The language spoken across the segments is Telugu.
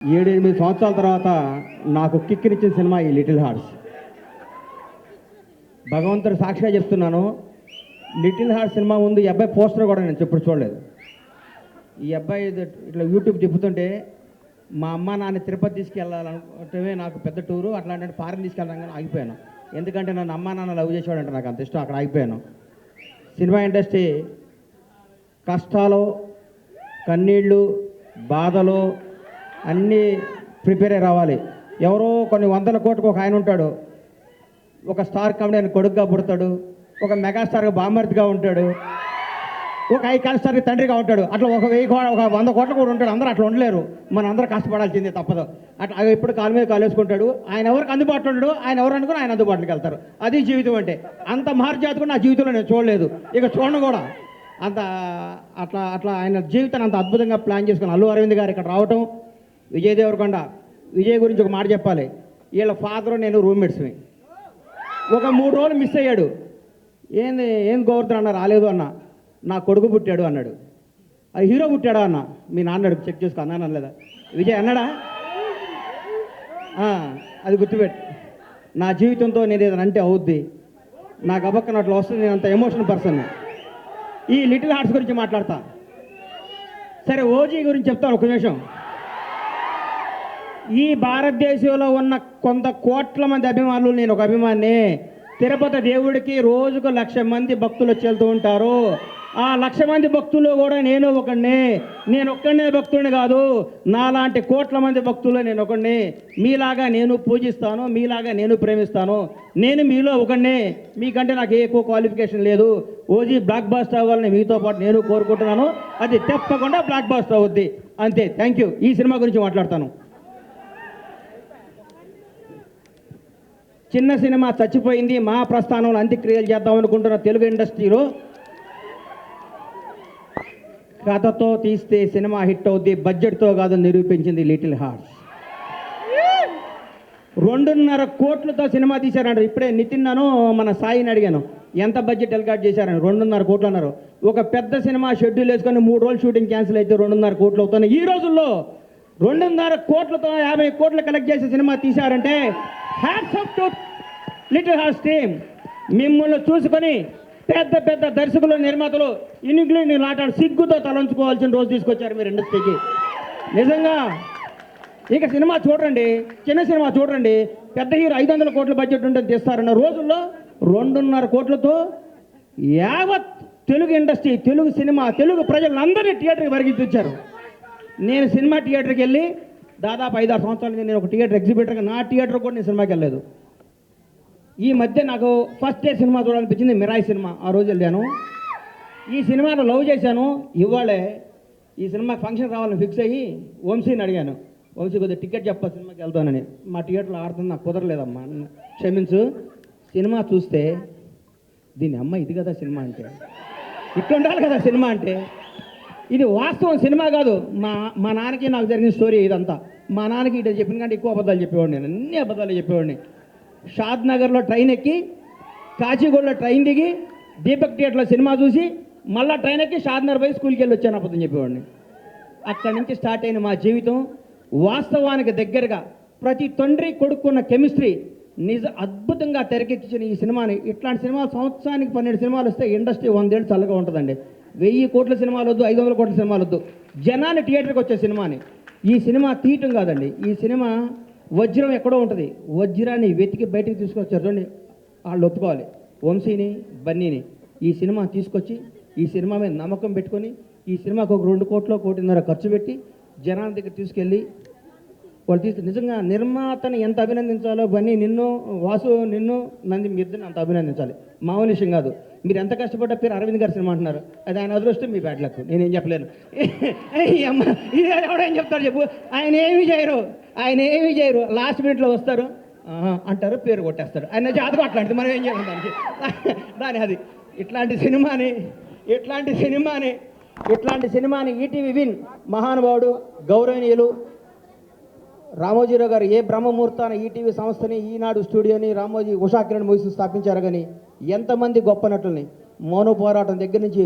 7-8 సంవత్సరాల తర్వాత నాకు కిక్కినిచ్చిన సినిమా ఈ లిటిల్ హార్ట్స్. భగవంతుడు సాక్షిగా చెప్తున్నాను, లిటిల్ హార్ట్స్ సినిమా ముందు ఈ అబ్బాయి పోస్టర్ కూడా నేను ఎప్పుడు చూడలేదు. ఈ అబ్బాయి ఇట్లా యూట్యూబ్ చెప్తుంటే మా అమ్మ నాన్న తిరుపతి తీసుకెళ్ళాలంటే నాకు పెద్ద టూరు, అట్లాంటి ఫారెన్ తీసుకెళ్ళాలని ఆగిపోయాను. ఎందుకంటే నన్ను అమ్మ నాన్న లవ్ చేసేవాడంటే నాకు అంత ఇష్టం, అక్కడ ఆగిపోయాను. సినిమా ఇండస్ట్రీ కష్టాలు, కన్నీళ్ళు, బాధలు అన్నీ ప్రిపేర్ అయ్యి రావాలి. ఎవరో కొన్ని 100 కోట్లకు ఒక ఆయన ఉంటాడు, ఒక స్టార్ కామెడీ కొడుకుగా పుడతాడు, ఒక మెగాస్టార్గా బామర్తిగా ఉంటాడు, ఒక ఐకాన్ స్టార్కి తండ్రిగా ఉంటాడు. అట్లా ఒక 100 కోట్ల కూడా ఉంటాడు. అందరూ అట్లా ఉండలేరు, మనం అందరూ కష్టపడాల్సిందే తప్పదు. అట్లా ఎప్పుడు కాలు మీద కాలు వేసుకుంటాడు. ఆయన ఎవరికి అందుబాటులో ఉంటాడు, ఆయన ఎవరు అనుకుని ఆయన అందుబాటులోకి వెళ్తారు. అది జీవితం అంటే. అంత మహర్జాతి కూడా నా జీవితంలో నేను చూడలేదు, ఇక చూడను కూడా. అంత అట్లా అట్లా ఆయన జీవితాన్ని అంత అద్భుతంగా ప్లాన్ చేసుకుని అల్లు అరవింద్ గారు ఇక్కడ రావటం, విజయ్ దేవరకొండ. విజయ్ గురించి ఒక మాట చెప్పాలి, వీళ్ళ ఫాదరు నేను రూమ్మేట్స్ని. ఒక 3 రోజులు మిస్ అయ్యాడు. ఏం గోవర్ధన్ అన్న రాలేదు అన్న, నా కొడుకు పుట్టాడు అన్నాడు. అది హీరో పుట్టాడా అన్న, మీ నాన్న చెక్ చేసుకో అన్నాను అనలేదా? విజయ్ అన్నాడా? అది గుర్తుపెట్టు. నా జీవితంతో నేను ఏదైనా అంటే అవుద్ది, నాకు అబక్కన అట్లా వస్తుంది. నేను అంత ఎమోషనల్ పర్సన్. ఈ లిటిల్ హార్ట్స్ గురించి మాట్లాడతా. సరే, ఓజీ గురించి చెప్తాను ఒక నిమిషం. ఈ భారతదేశంలో ఉన్న కొంత కోట్ల మంది అభిమానులు, నేను ఒక అభిమాని. తిరుపతి దేవుడికి రోజుకు 1,00,000 మంది భక్తులు వచ్చి వెళ్తూ ఉంటారు. ఆ 1,00,000 మంది భక్తులు కూడా నేను ఒకడిని. నేను ఒక్కడనే భక్తుడిని కాదు, నాలాంటి కోట్ల మంది భక్తులు నేను ఒకడిని. మీలాగా నేను పూజిస్తాను, మీలాగా నేను ప్రేమిస్తాను. నేను మీలో ఒకడిని, మీకంటే నాకు ఎక్కువ క్వాలిఫికేషన్ లేదు. ఓజీ బ్లాక్ బాస్టర్ అవ్వాలని మీతో పాటు నేను కోరుకుంటున్నాను. అది తప్పకుండా బ్లాక్ బాస్టర్ అవుద్ది. అంతే. Thank you. ఈ సినిమా గురించి మాట్లాడతాను. చిన్న సినిమా చచ్చిపోయింది, మా ప్రస్థానంలో అంత్యక్రియలు చేద్దాం అనుకుంటున్న తెలుగు ఇండస్ట్రీలో కథతో తీస్తే సినిమా హిట్ అవుద్ది, బడ్జెట్తో కాదు నిరూపించింది లిటిల్ హార్ట్స్. 2.5 కోట్లతో సినిమా తీశారంటారు. ఇప్పుడే నితిన్ను మన సాయిని అడిగాను, ఎంత బడ్జెట్ ఎల్కాట్ చేశారని. 2.5 కోట్లు అన్నారు. ఒక పెద్ద సినిమా షెడ్యూల్ వేసుకొని 3 రోజులు షూటింగ్ క్యాన్సిల్ అయితే 2.5 కోట్లు అవుతున్నాయి. ఈ రోజుల్లో 2.5 కోట్లతో 50 కోట్లు కలెక్ట్ చేసే సినిమా తీశారంటే hats off to little hearts team. మిమ్మల్ని చూసుకొని పెద్ద పెద్ద దర్శకులు, నిర్మాతలు ఇంగ్లీష్ నాటాడు సిగ్గుతో తలంచుకోవాల్సిన రోజు తీసుకొచ్చారు మీరు ఇండస్ట్రీకి. నిజంగా ఇక సినిమా చూడండి, చిన్న సినిమా చూడండి, పెద్ద హీరో 500 కోట్ల బడ్జెట్ ఉంటుంది తీస్తారన్న రోజుల్లో 2.5 కోట్లతో యావత్ తెలుగు ఇండస్ట్రీ, తెలుగు సినిమా, తెలుగు ప్రజలందరినీ థియేటర్కి పరిగెత్తించారు. నేను సినిమా థియేటర్కి వెళ్ళి దాదాపు 5-6 సంవత్సరాల నుంచి నేను ఒక థియేటర్ ఎగ్జిబిటర్గా, నా థియేటర్ కూడా నేను సినిమాకి వెళ్ళలేదు. ఈ మధ్య నాకు ఫస్ట్ డే సినిమా చూడాలనిపించింది, మిరాయి సినిమా. ఆ రోజు వెళ్ళాను. ఈ సినిమాలో లవ్ చేశాను. ఇవాళే ఈ సినిమా ఫంక్షన్ రావాలని ఫిక్స్ అయ్యి వంశీని అడిగాను, వంశీ కొద్దిగా టికెట్ చెప్పా సినిమాకి వెళ్తానని. మా థియేటర్లో ఆడుతుంది, నాకు కుదరలేదమ్మా, క్షమించు. సినిమా చూస్తే దీని అమ్మ ఇది కదా సినిమా అంటే, ఇట్లా ఉండాలి కదా సినిమా అంటే. ఇది వాస్తవం, సినిమా కాదు. మా నాన్నకి నాకు జరిగిన స్టోరీ ఇదంతా. మా నాన్నకి ఇటు చెప్పిన కంటే ఎక్కువ అబద్ధాలు చెప్పేవాడిని, నేను అన్ని అబద్ధాలు చెప్పేవాడిని. షాద్ నగర్లో ట్రైన్ ఎక్కి, కాచిగూడలో ట్రైన్ దిగి, దీపక్ థియేటర్లో సినిమా చూసి, మళ్ళీ ట్రైన్ ఎక్కి షాద్ నగర్ పోయి స్కూల్కి వెళ్ళి వచ్చాను అబద్ధం చెప్పేవాడిని. అక్కడి నుంచి స్టార్ట్ అయిన మా జీవితం వాస్తవానికి దగ్గరగా. ప్రతి తండ్రి కొడుకున్న కెమిస్ట్రీ అద్భుతంగా తెరకెక్కించిన ఈ సినిమాని. ఇట్లాంటి సినిమాలు సంవత్సరానికి 12 సినిమాలు వస్తే ఇండస్ట్రీ 100 ఏళ్ళు చల్లగా ఉంటుందండి. 1000 కోట్ల సినిమాలు వద్దు, 500 కోట్ల సినిమాలు వద్దు, జనాన్ని థియేటర్కి వచ్చే సినిమాని. ఈ సినిమా తీయటం కాదండి, ఈ సినిమా వజ్రం ఎక్కడో ఉంటుంది, వజ్రాన్ని వెతికి బయటికి తీసుకొచ్చారు. చూడండి, వాళ్ళు ఒప్పుకోవాలి. వంశీని, బన్నీని ఈ సినిమా తీసుకొచ్చి, ఈ సినిమా మీద నమ్మకం పెట్టుకొని, ఈ సినిమాకు ఒక 2 కోట్లు, 1.5 ఖర్చు పెట్టి జనాల దగ్గర తీసుకెళ్ళి వాళ్ళు నిజంగా నిర్మాతని ఎంత అభినందించాలో, బన్నీ నిన్ను, వాసు నిన్ను, నంది మీ ఇద్దరిని అంత అభినందించాలి. మామూలు విషయం కాదు. మీరు ఎంత కష్టపడ్డ పేరు అరవింద్ గారి సినిమా అంటున్నారు, అది ఆయన అదృష్టం, మీ బ్యాడ్ లక్. నేనేం చెప్పలేను. అమ్మ ఇది ఎవడేం చెప్తారు చెప్పు. ఆయన ఏమీ చేయరు. లాస్ట్ మినిట్లో వస్తారు అంటారు, పేరు కొట్టేస్తారు. ఆయన జాతకం అట్లాంటిది, మనం ఏం చేయాలి దానికి. అది ఇట్లాంటి సినిమాని ఈటీవీ విన్ మహానుభావుడు, గౌరవనీయులు రామోజీరావు గారు ఏ బ్రహ్మముహూర్తాన ఈటీవీ సంస్థని, ఈనాడు స్టూడియోని రామోజీ ఉషా కిరణ్ మూవీస్ స్థాపించారు. కానీ ఎంతమంది గొప్ప నటుల్ని మౌన పోరాటం దగ్గర నుంచి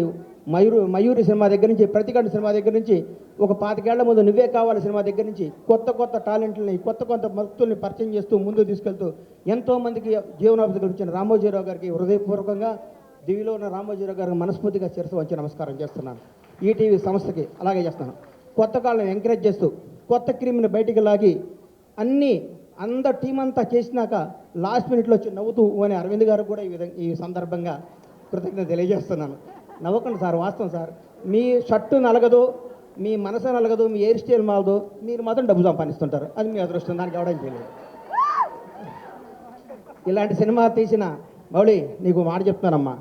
మయూరి సినిమా దగ్గర నుంచి, ప్రతిఘటన సినిమా దగ్గర నుంచి, ఒక 25 ఏళ్ల ముందు నువ్వే కావాలి సినిమా దగ్గర నుంచి కొత్త టాలెంట్లని, కొత్త భక్తుల్ని పరిచయం చేస్తూ ముందుకు తీసుకెళ్తూ ఎంతోమందికి జీవనోపాధి కల్పించిన రామోజీరావు గారికి హృదయపూర్వకంగా, దివిలో ఉన్న రామోజీరావు గారికి మనస్ఫూర్తిగా శిరస్సు వంచి నమస్కారం చేస్తున్నాను. ఈటీవీ సంస్థకి అలాగే చేస్తాను. కొత్త కాళ్ళని ఎంకరేజ్ చేస్తూ కొత్త క్రీమ్ని బయటికి లాగి అందరు టీం అంతా చేసినాక లాస్ట్ మినిట్లో వచ్చి నవ్వుతూ అని అరవింద్ గారు కూడా ఈ సందర్భంగా కృతజ్ఞత తెలియజేస్తున్నాను. నవ్వకండి సార్, వాస్తవం సార్. మీ షర్టు నలగదు, మీ మనసు నలగదు, మీ హెయిర్ స్టైల్ మాలదు, మీరు మాత్రం డబ్బు సంపాదిస్తుంటారు. అది మీ అదృష్టం, దానికి ఎవడం చేయలేదు. ఇలాంటి సినిమా తీసిన మౌళి, నీకు మాట చెప్తున్నానమ్మా,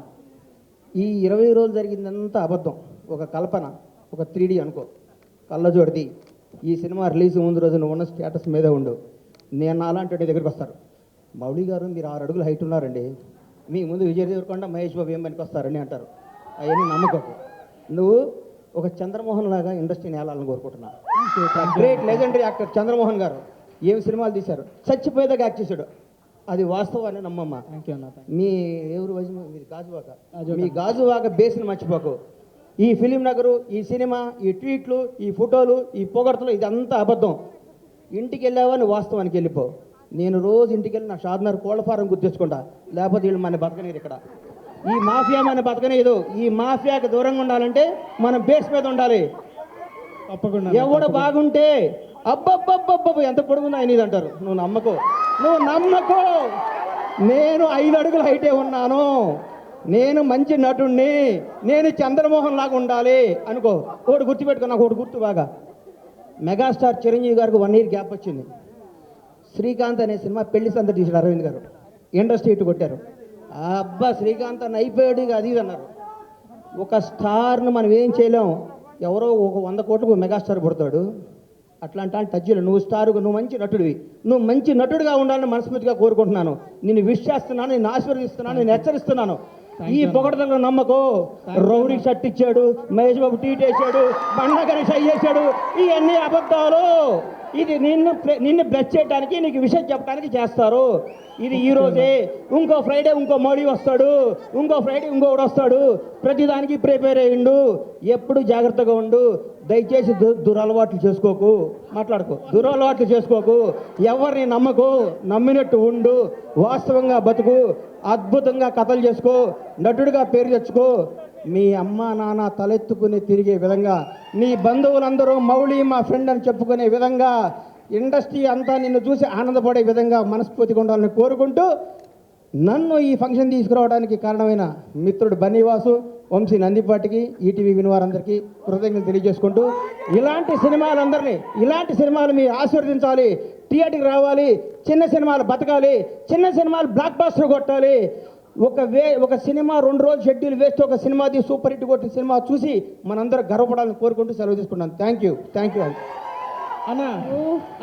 ఈ 20 రోజులు జరిగిందంతా అబద్ధం, ఒక కల్పన, ఒక 3D అనుకో, కళ్ళజోడిది. ఈ సినిమా రిలీజ్ ముందు రోజు నువ్వు ఉన్న స్టేటస్ మీదే ఉండు. నేను అలాంటి దగ్గరికి వస్తారు, మౌళి గారు మీరు 6 అడుగులు హైట్ ఉన్నారండి, మీ ముందు విజయ్ దేవరకొండ, మహేష్ బాబు ఏం పనికి వస్తారని అంటారు. అవన్నీ నమ్మకం. నువ్వు ఒక చంద్రమోహన్ లాగా ఇండస్ట్రీని ఏలాలని కోరుకుంటున్నా. గ్రేట్ లెజెండరీ యాక్టర్ చంద్రమోహన్ గారు ఏం సినిమాలు తీశారు, చచ్చిపోయేదాకా యాక్ట్ చేశాడు. అది వాస్తవాన్ని నమ్మమ్మ. మీ ఎవరు మీది గాజువాక, మీ గాజువాక బేస్ని మర్చిపోకు. ఈ ఫిలిం నగరు, ఈ సినిమా, ఈ ట్వీట్లు, ఈ ఫోటోలు, ఈ పొగడ్తలు, ఇదంతా అబద్ధం. ఇంటికి వెళ్ళావా నువ్వు వాస్తవానికి వెళ్ళిపో. నేను రోజు ఇంటికి వెళ్ళి నా షాద్నగర్ కోళ్ళ ఫారం గుర్తించుకుంటా, లేకపోతే వీళ్ళు మన బతకనీరు. ఇక్కడ ఈ మాఫియా మన బతకనీదు. ఈ మాఫియాకి దూరంగా ఉండాలంటే మనం బేస్ మీద ఉండాలి. తప్పకుండా ఎవడు బాగుంటే అబ్బబ్బబ్బబ్బ ఎంత పొడుగుందా అనేది అంటారు. నువ్వు నమ్మకు. నేను 5 అడుగులు హైటే ఉన్నాను, నేను మంచి నటుణ్ణి, నేను చంద్రమోహన్ లాగా ఉండాలి అనుకో. ఒకటి గుర్తుపెట్టుకో, నాకు ఒకటి గుర్తు బాగా. మెగాస్టార్ చిరంజీవి గారికి 1 year గ్యాప్ వచ్చింది. శ్రీకాంత్ అనే సినిమా పెళ్లి సందడి తీశాడు అరవింద్ గారు, ఇండస్ట్రీ ఇటు కొట్టారు. అబ్బా శ్రీకాంత్ అని అయిపోయాడు ఇక అది అన్నారు. ఒక స్టార్ను మనం ఏం చేయలేం. ఎవరో ఒక 100 కోట్లకు మెగాస్టార్ పుడతాడు. అట్లాంటి టచ్ చేయలేవు. నువ్వు స్టారుగా, నువ్వు మంచి నటుడివి, నువ్వు మంచి నటుడిగా ఉండాలని మనస్ఫూర్తిగా కోరుకుంటున్నాను. నిన్ను విష్ చేస్తున్నాను, నిన్ను ఆశీర్వదిస్తున్నాను, నేను హెచ్చరిస్తున్నాను. ఈ పొగడతలను నమ్మకో. రౌడీ షర్ట్ ఇచ్చాడు, మహేష్ బాబు టీట్ వేసాడు, బండ్ల గణేష్ అయ్యేసాడు, ఇవన్నీ అబద్ధాలు. ఇది నిన్ను బ్లెస్ చేయడానికి, నీకు విషయం చెప్పడానికి చేస్తారు. ఇది ఈ రోజే, ఇంకో ఫ్రైడే ఇంకో మోడీ వస్తాడు, ఇంకో ఫ్రైడే ఇంకొకటి వస్తాడు. ప్రతిదానికి ప్రిపేర్ అయ్యిండు. ఎప్పుడు జాగ్రత్తగా ఉండు. దయచేసి దురలవాట్లు చేసుకోకు, దురలవాట్లు చేసుకోకు. ఎవరిని నమ్మకు, నమ్మినట్టు ఉండు, వాస్తవంగా బతుకు, అద్భుతంగా కథలు చేసుకో, నటుడిగా పేరు తెచ్చుకో. మీ అమ్మ నాన్న తలెత్తుకుని తిరిగే విధంగా, నీ బంధువులందరూ మౌళి మా ఫ్రెండ్ అని చెప్పుకునే విధంగా, ఇండస్ట్రీ అంతా నిన్ను చూసి ఆనందపడే విధంగా మనస్ఫూర్తిగా ఉండాలని కోరుకుంటూ, నన్ను ఈ ఫంక్షన్ తీసుకురావడానికి కారణమైన మిత్రుడు బన్నీవాసు, వంశీ నందిపాటికి, ఈటీవీ వినివారందరికీ కృతజ్ఞతలు తెలియజేసుకుంటూ, ఇలాంటి సినిమాలు మీరు ఆశీర్వదించాలి, థియేటర్కి రావాలి, చిన్న సినిమాలు బతకాలి, చిన్న సినిమాలు బ్లాక్ బాస్టర్ కొట్టాలి. ఒక సినిమా 2 రోజులు షెడ్యూల్ వేస్ట్, ఒక సినిమాది సూపర్ హిట్ కొట్టిన సినిమా చూసి మనందరం గర్వపడాలని కోరుకుంటూ సెలవు తీసుకుంటాను. థ్యాంక్ యూ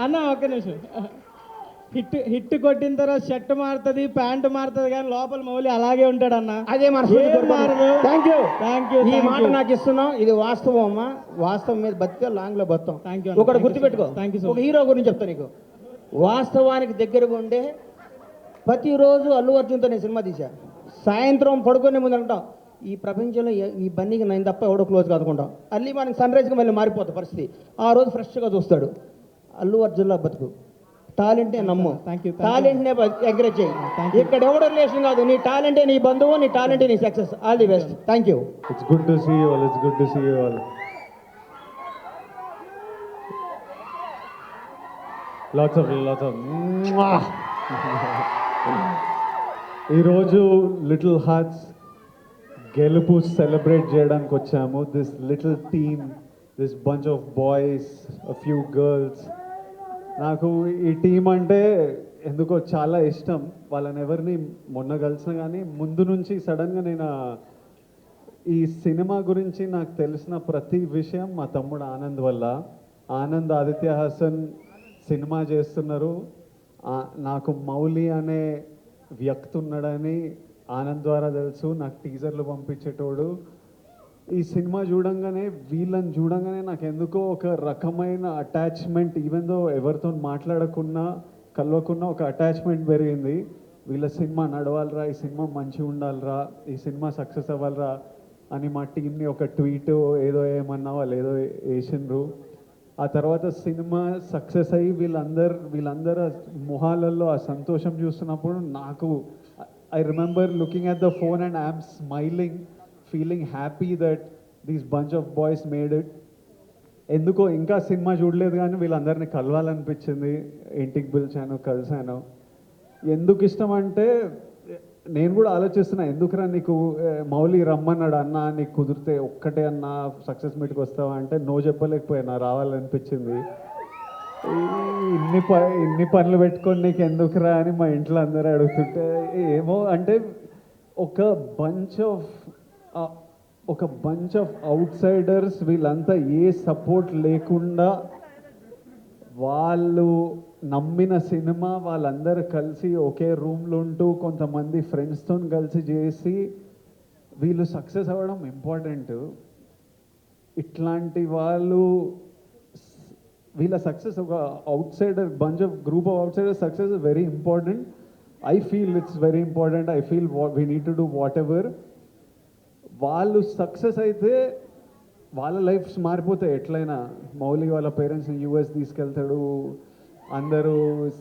అన్న ఒక్క నిమిషం. హిట్ కొట్టిన తర్వాత షర్ట్ మారుతుంది, ప్యాంటు మారుతుంది, కానీ లోపల మౌలి అలాగే ఉంటాడు అన్న. అదే థ్యాంక్ యూ. ఈ మాట you. నాకు ఇస్తున్నాం, ఇది వాస్తవం అమ్మా. వాస్తవం మీద బతికే లాంగ్ లో బతాం. Thank you. ఒకటి గుర్తుపెట్టుకో. ఒక హీరో గురించి చెప్తా నీకు. వాస్తవానికి దగ్గరగా ఉండే ప్రతిరోజు అల్లు అర్జున్తో నేను సినిమా తీశా. సాయంత్రం పడుకునే ముందు అంటాం, ఈ ప్రపంచంలో ఈ బన్నీకి నేను తప్ప ఎవడో క్లోజ్ కాదుకుంటాం. అల్లి మనకి సన్ రైజ్కి మళ్ళీ మారిపోతుంది పరిస్థితి. ఆ రోజు ఫ్రెష్గా చూస్తాడు. అల్లు అర్జున్లో బతుకు. టాలెంటే నమ్ము, టాలెంట్నే ఎంకరేజ్ చేయి. ఇక్కడ ఎవడో రిలేషన్ కాదు, నీ టాలెంటే నీ బంధువు, నీ టాలెంటే నీ success. All the best. Thank you. It's good to see you all. It's good to see you all. Lots of ఈరోజు లిటిల్ హార్ట్స్ గెలుపు సెలబ్రేట్ చేయడానికి వచ్చాము. This little team, this bunch of boys, a few girls. నాకు ఈ టీం అంటే ఎందుకో చాలా ఇష్టం. వాళ్ళని ఎవరిని మొన్న కలిసిన కానీ ముందు నుంచి సడన్గా నేను ఈ సినిమా గురించి నాకు తెలిసిన ప్రతి విషయం మా తమ్ముడు ఆనంద్ వల్ల. ఆనంద్ ఆదిత్య హాసన్ సినిమా చేస్తున్నారు. నాకు మౌలి అనే వ్యక్తి ఉన్నాడని ఆనంద్ ద్వారా తెలుసు. నాకు టీజర్లు పంపించేటోడు. ఈ సినిమా వీళ్ళని చూడంగానే నాకు ఎందుకో ఒక రకమైన అటాచ్మెంట్, ఈవెన్ దో ఎవరితో మాట్లాడకున్నా కలవకున్నా ఒక అటాచ్మెంట్ పెరిగింది. వీళ్ళ సినిమా నడవాలరా, ఈ సినిమా మంచిగా ఉండాలిరా, ఈ సినిమా సక్సెస్ అవ్వాలిరా అని మా టీంని ఒక ట్వీట్ ఏదో ఏమన్నా వాళ్ళు ఏదో వేసిండ్రు. ఆ తర్వాత సినిమా సక్సెస్ అయ్యి వీళ్ళందరూ మొహాలలో ఆ సంతోషం చూస్తున్నప్పుడు నాకు I remember looking at the phone and I'm smiling, feeling happy that these bunch of boys made it. ఎందుకో ఇంకా సినిమా చూడలేదు కానీ వీళ్ళందరినీ కలవాలనిపించింది, ఇంటికి పిలిచాను, కలిశాను. ఎందుకు ఇష్టం అంటే నేను కూడా ఆలోచిస్తున్నా, ఎందుకురా నీకు మౌలి రమ్మన్నాడు అన్న, నీకు కుదిరితే ఒక్కటే అన్న సక్సెస్ మీట్కి వస్తావా అంటే నో చెప్పలేకపోయినా, రావాలనిపించింది. ఇన్ని పనులు పెట్టుకొని నీకు ఎందుకురా అని మా ఇంట్లో అందరూ అడుగుతుంటే ఏమో అంటే ఒక బంచ్ ఆఫ్ అవుట్ సైడర్స్ వీళ్ళంతా ఏ సపోర్ట్ లేకుండా వాళ్ళు నమ్మిన సినిమా వాళ్ళందరూ కలిసి ఒకే రూమ్లో ఉంటూ కొంతమంది ఫ్రెండ్స్తో కలిసి చేసి వీళ్ళు సక్సెస్ అవ్వడం ఇంపార్టెంట్. ఇట్లాంటి వాళ్ళు వీళ్ళ సక్సెస్ ఒక out cider bunch of group of out cider success is very important. I feel it's very important. I feel we need to do what ever. వాళ్ళు సక్సెస్ అయితే వాళ్ళ లైఫ్స్ మారిపోతాయి ఎట్లయినా. మౌలి వాళ్ళ పేరెంట్స్ని యూఎస్ తీసుకెళ్తాడు, అందరూ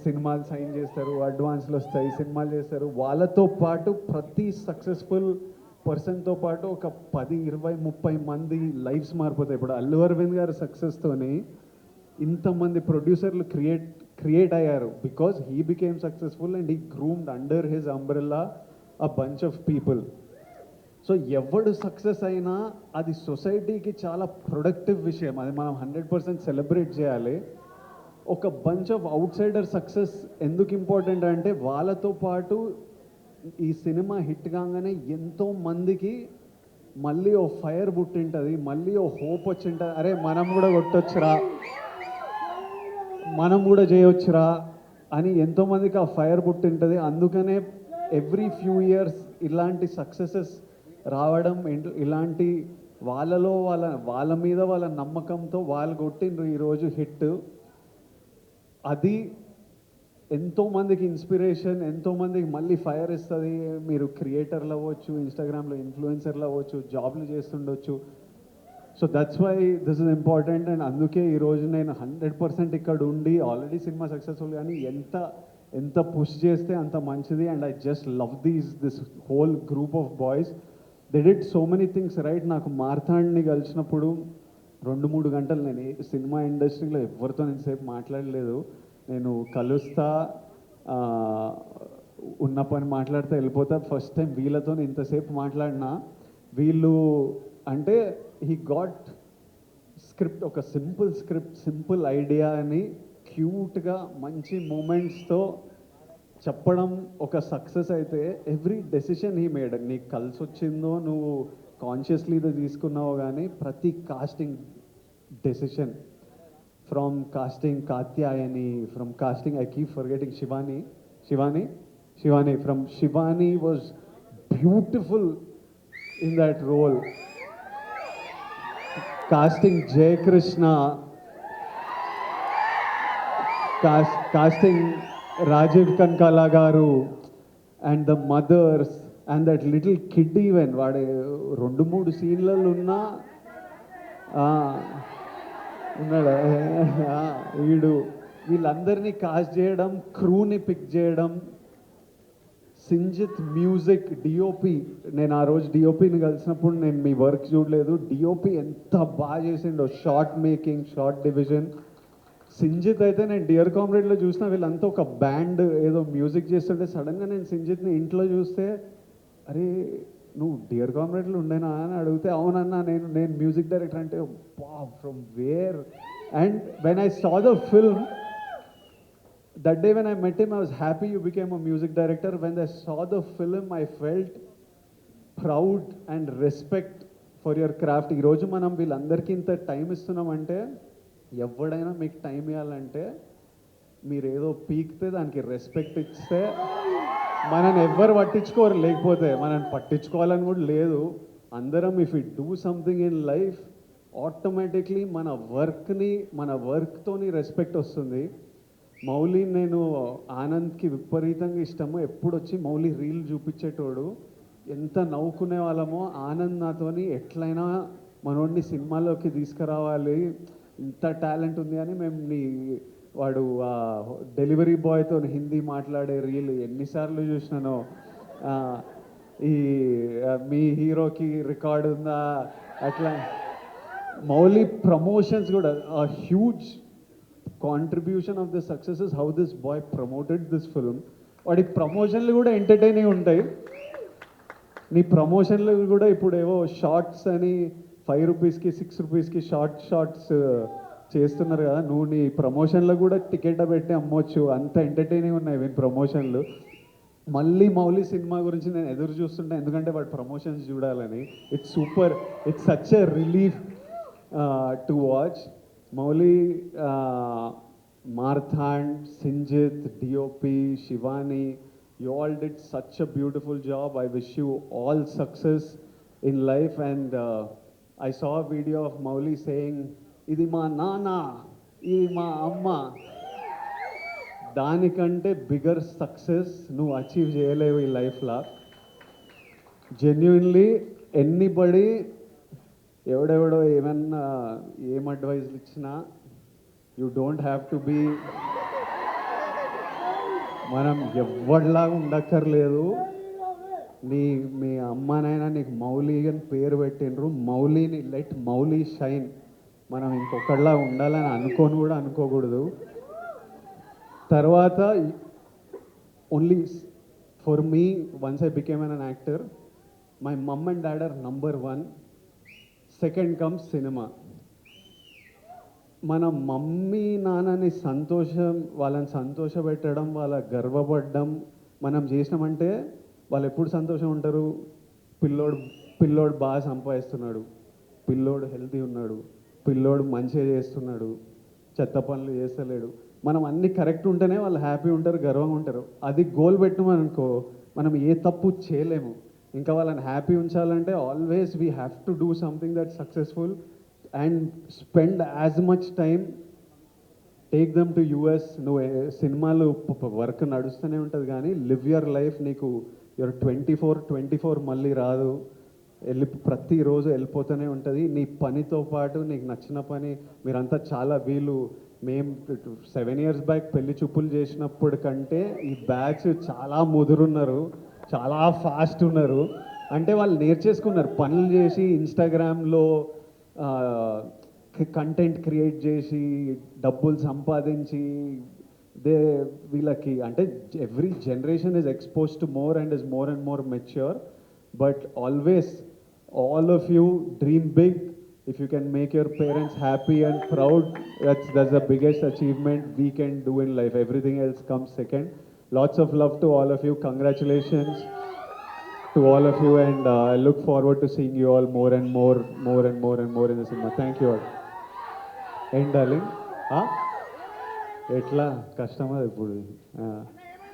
సినిమాలు సైన్ చేస్తారు, అడ్వాన్స్లు వస్తాయి, సినిమాలు చేస్తారు. వాళ్ళతో పాటు ప్రతి సక్సెస్ఫుల్ పర్సన్తో పాటు ఒక 10, 20, 30 మంది లైఫ్స్ మారిపోతాయి. ఇప్పుడు అల్లు అరవింద్ గారి సక్సెస్తోని ఇంతమంది ప్రొడ్యూసర్లు క్రియేట్ అయ్యారు because he became successful and he groomed under his umbrella a bunch of people. So ఎవడు సక్సెస్ అయినా అది సొసైటీకి చాలా ప్రొడక్టివ్ విషయం, అది మనం 100% సెలబ్రేట్ చేయాలి. ఒక bunch of out cider success ఎందుకు ఇంపార్టెంట్ అంటే వాళ్ళతో పాటు ఈ సినిమా హిట్ కాగానే ఎంతో మందికి మళ్ళీ ఓ ఫైర్ పుట్టింటుంది, మళ్ళీ ఓ హోప్ వచ్చింటుంది, అరే మనం కూడా కొట్టొచ్చురా, మనం కూడా చేయొచ్చురా అని ఎంతోమందికి ఆ ఫైర్ పుట్టింటుంది. అందుకనే ఎవ్రీ ఫ్యూ ఇయర్స్ ఇలాంటి సక్సెసెస్ రావడం, ఇలాంటి వాళ్ళ మీద వాళ్ళ నమ్మకంతో వాళ్ళు కొట్టిండ్రు ఈరోజు హిట్. అది ఎంతోమందికి ఇన్స్పిరేషన్, ఎంతోమందికి మళ్ళీ ఫైర్ ఇస్తుంది. మీరు క్రియేటర్లు అవ్వచ్చు, ఇన్స్టాగ్రామ్లో ఇన్ఫ్లుయెన్సర్లు అవ్వచ్చు, జాబ్లు చేస్తుండొచ్చు. So that's why this is important. And అందుకే ఈరోజు నేను 100% ఇక్కడ ఉండి ఆల్రెడీ సినిమా సక్సెస్ఫుల్ కానీ ఎంత పుష్ చేస్తే అంత మంచిది. And I just love this whole group of boys. They did so many things right. నాకు మార్తాండ్ని కలిసినప్పుడు 2-3 గంటలు నేను సినిమా ఇండస్ట్రీలో ఎవరితో నేను సేపు మాట్లాడలేదు. నేను కలుస్తా, ఉన్న పని మాట్లాడితే వెళ్ళిపోతా. ఫస్ట్ టైం వీళ్ళతో ఇంతసేపు మాట్లాడినా. వీళ్ళు అంటే హీ గాట్ స్క్రిప్ట్, ఒక సింపుల్ స్క్రిప్ట్, సింపుల్ ఐడియా అని క్యూట్గా మంచి మూమెంట్స్తో చెప్పడం ఒక సక్సెస్ అయితే ఎవ్రీ డెసిషన్ హీ మేడ్. నీకు కలిసి వచ్చిందో నువ్వు కాన్షియస్లీ ఇది తీసుకున్నావు కానీ ప్రతి casting decision, from casting Katyayani, from casting I keep forgetting Shivani from Shivani was beautiful in that role. Casting Jayakrishna, casting Rajiv Kankala garu and the mothers and that little kid even వాడు 2-3 సీన్లలో ఉన్నాడు వీళ్ళందరినీ కాస్ట్ చేయడం, క్రూని పిక్ చేయడం. సింజిత్ మ్యూజిక్, డిఓపి, నేను ఆ రోజు డిఓపిని కలిసినప్పుడు నేను మీ వర్క్ చూడలేదు, డిఓపి ఎంత బాగా చేసిండో, short making, short division. Sinjith అయితే నేను డియర్ కామ్రేడ్లో చూసిన వీళ్ళంతా ఒక బ్యాండ్ ఏదో మ్యూజిక్ చేస్తుంటే సడన్గా నేను సింజిత్ని ఇంట్లో చూస్తే, అరే నువ్వు డియర్ కామ్రేడ్లో ఉండేనా అని అడిగితే అవునన్నా నేను మ్యూజిక్ డైరెక్టర్ అంటే from where. And when I saw the film that day when I met him, I was happy you became a music director. When I saw the film, I felt proud and respect for your craft. ఈ రోజు మనం వీళ్ళందరికీ ఇంత టైం ఇస్తున్నామంటే, ఎవడైనా మీకు టైం ఇవ్వాలంటే మీరు ఏదో పీకితే దానికి రెస్పెక్ట్ ఇస్తే మనని ఎవ్వరు పట్టించుకోరు, లేకపోతే మనని పట్టించుకోవాలని కూడా లేదు. అందరం if you do something in life automatically మన వర్క్తోని రెస్పెక్ట్ వస్తుంది. మౌలి నేను ఆనంద్కి విపరీతంగా ఇష్టము. ఎప్పుడు వచ్చి మౌలి రీల్ చూపించేటోడు. ఎంత నవ్వుకునే వాళ్ళమో. ఆనంద్ నాతోని ఎట్లయినా మనోడిని సినిమాలోకి తీసుకురావాలి, ఇంత టాలెంట్ ఉంది అని మేము వాడు డెలివరీ బాయ్తో హిందీ మాట్లాడే రీల్ ఎన్నిసార్లు చూసినానో. ఆ, ఈ మీ హీరోకి రికార్డ్ ఉందా అట్లా. మౌలి ప్రమోషన్స్ కూడా huge contribution of the success is how this boy promoted this film. వాడి ప్రమోషన్లు కూడా ఎంటర్టైనింగ్ ఉంటాయి. నీ ప్రమోషన్లు కూడా ఇప్పుడు ఏవో షార్ట్స్ అని 5 రూపీస్కి 6 రూపీస్కి షార్ట్స్ చేస్తున్నారు కదా. నువ్వు నీ ప్రమోషన్లో కూడా టికెట్ పెట్టి అమ్మొచ్చు, అంత ఎంటర్టైనింగ్ ఉన్నాయి వీని ప్రమోషన్లు. మళ్ళీ మౌలి సినిమా గురించి నేను ఎదురు చూస్తుంటా, ఎందుకంటే వాడు ప్రమోషన్స్ చూడాలని. It's super, it's such a relief to watch. Mouli, Marthand, Sinjith, DOP, Shivani, you all did such a beautiful job. I wish you all success in life. And I saw a video of Mauli saying, "Idi ma nana, idi ma amma." దానికంటే బిగ్గర్ సక్సెస్ నువ్వు అచీవ్ చేయలేవు ఈ లైఫ్లో. జెన్యున్లీ ఎనీబడి ఎవడెవడో ఏమన్నా ఏం అడ్వైజ్లు ఇచ్చినా you don't have to be, మనం ఎవరిలాగా ఉండక్కర్లేదు. మీ అమ్మనైనా నీకు మౌలి అని పేరు పెట్టినరు, మౌలిని లెట్ మౌలి షైన్. మనం ఇంకొకరిలా ఉండాలని అనుకోని కూడా అనుకోకూడదు. తర్వాత only for me, once I became an actor, my mum and dad are number 1. Second comes cinema. మన మమ్మీ నాన్నని వాళ్ళని సంతోషపెట్టడం, వాళ్ళ గర్వపడడం మనం చేసినామంటే వాళ్ళు ఎప్పుడు సంతోషం ఉంటారు. పిల్లోడు బాగా సంపాదిస్తున్నాడు, పిల్లోడు హెల్తీ ఉన్నాడు, పిల్లోడు మంచిగా చేస్తున్నాడు, చెత్త పనులు చేస్తలేడు, మనం అన్ని కరెక్ట్ ఉంటేనే వాళ్ళు హ్యాపీ ఉంటారు, గర్వంగా ఉంటారు. అది గోల్ పెట్టమనుకో మనం ఏ తప్పు చేయలేము. ఇంకా వాళ్ళని హ్యాపీ ఉంచాలంటే always we have to do something that successful and spend as much time. Take them to US. నువ్వు సినిమాలు వర్క్ నడుస్తూనే ఉంటుంది కానీ లివ్ యువర్ లైఫ్. నీకు యువర్ 24 మళ్ళీ రాదు. ప్రతిరోజు వెళ్ళిపోతూనే ఉంటుంది. నీ పనితో పాటు నీకు నచ్చిన పని. మీరంతా చాలా మేము 7 years బ్యాక్ పెళ్లి చూపులు చేసినప్పుడు కంటే ఈ బ్యాచ్ చాలా ముదురున్నారు, చాలా ఫాస్ట్ ఉన్నారు. అంటే వాళ్ళు నేర్చేసుకున్నారు, పనులు చేసి ఇన్స్టాగ్రామ్లో కంటెంట్ క్రియేట్ చేసి డబ్బులు సంపాదించి వీళ్ళకి అంటే every generation is expose to more and is more and more mature. But always all of you dream big. If you can make your parents happy and proud, that's the biggest achievement we can do in life. Everything else comes second. Lots of love to all of you. Congratulations to all of you, and I look forward to seeing you all more and more in the cinema. Thank you all. End darling. Etla kashtamad ippudu.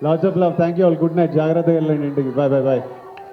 Lots of love. Thank you all. Good night. Jagrata ellandi. Bye.